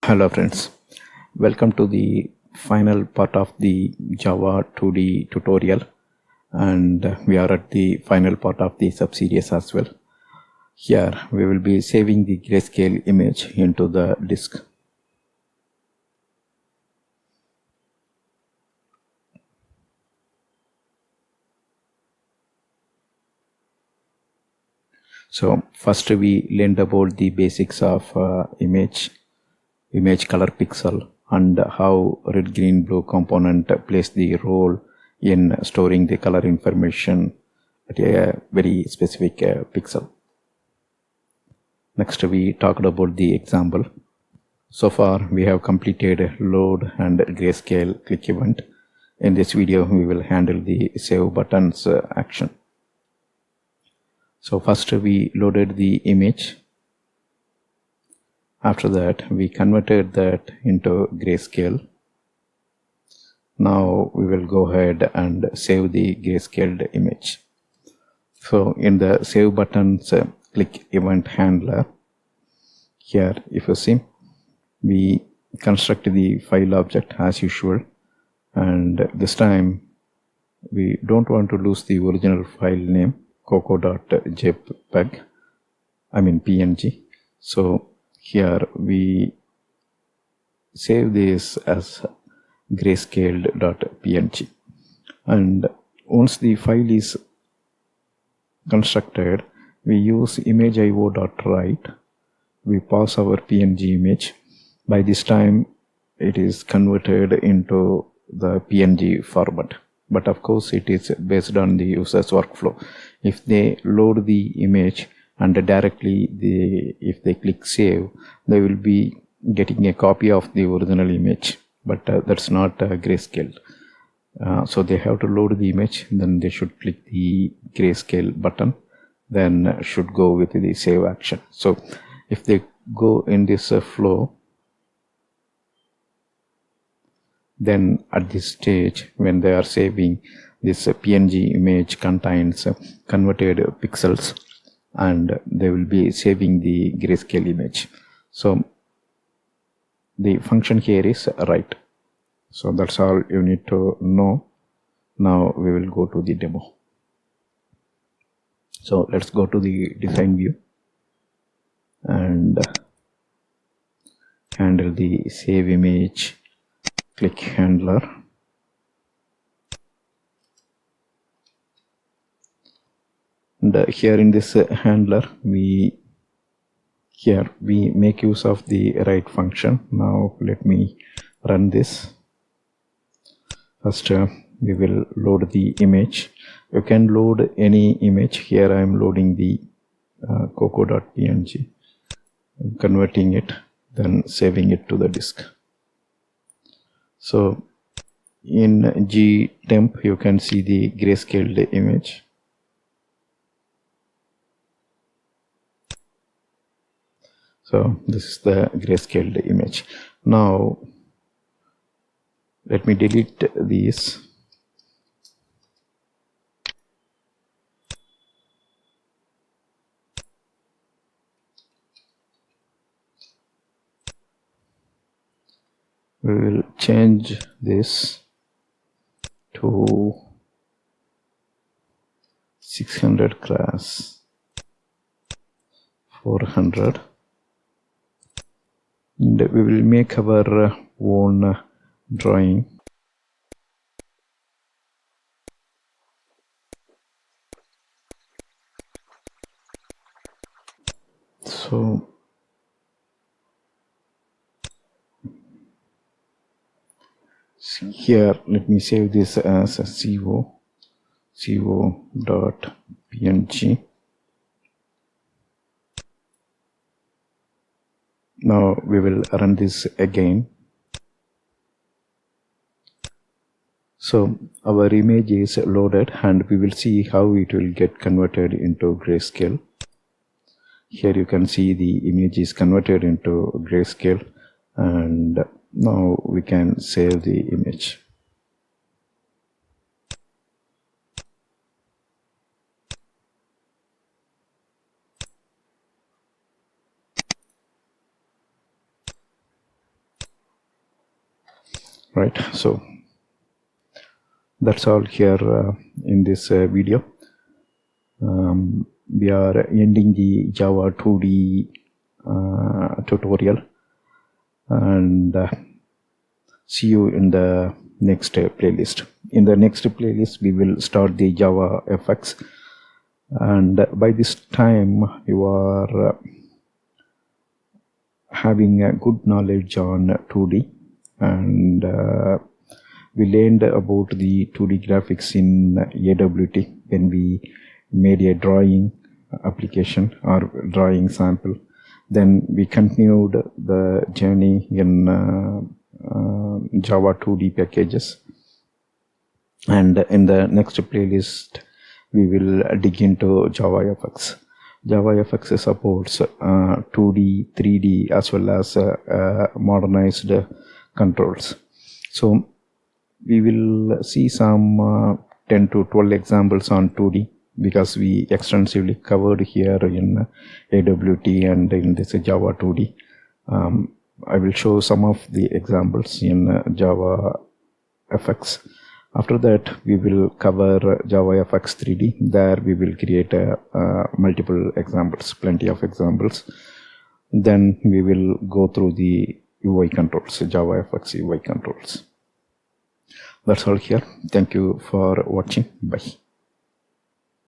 Hello friends, welcome to the final part of the Java 2D tutorial, and we are at the final part of the subseries as well. Here we will be saving the grayscale image into the disk. So first we learned about the basics of image color pixel and how red, green, blue component plays the role in storing the color information at a very specific pixel. Next we talked about the example. So far we have completed load and grayscale click event. In this video we will handle the save buttons action. So first we loaded the image. After that we converted that into grayscale. Now we will go ahead and save the grayscaled image. So in the save buttons click event handler, here if you see, we construct the file object as usual, and this time we don't want to lose the original file name png. So here we save this as grayscaled.png, and once the file is constructed, we use imageio.write. We pass our png image. By this time it is converted into the png format, but of course it is based on the user's workflow. If they load the image and directly if they click save, they will be getting a copy of the original image, but that's not grayscale. So they have to load the image, then they should click the grayscale button, then should go with the save action. So if they go in this flow, then at this stage when they are saving, this png image contains converted pixels and they will be saving the grayscale image. So the function here is write. So that's all you need to know. Now we will go to the demo. So let's go to the design view and handle the save image click handler. And here in this handler we make use of the write function. Now let me run this. First we will load the image. You can load any image. Here I am loading the coco.png, converting it, then saving it to the disk. So in gtemp you can see the grayscaled image. So this is the grayscaled image. Now let me delete these. We will change this to 600 class 400, and we will make our own drawing. So here let me save this as a co.png. Now we will run this again. So our image is loaded and we will see how it will get converted into grayscale. Here you can see the image is converted into grayscale, and now we can save the image. right? So that's all here in this video. We are ending the Java 2D tutorial, and see you in the next playlist. In the next playlist, we will start the Java FX, and by this time you are having a good knowledge on 2D, and we learned about the 2D graphics in AWT when we made a drawing application or drawing sample. Then we continued the journey in Java 2D packages, and in the next playlist we will dig into Java FX. Java FX supports 2D, 3D as well as modernized controls. So we will see some 10 to 12 examples on 2D, because we extensively covered here in AWT and in this Java 2D. I will show some of the examples in Java FX. After that, we will cover Java FX 3D. There we will create multiple examples, plenty of examples. Then we will go through the UI controls, Java FX UI controls. That's all here. Thank you for watching. Bye.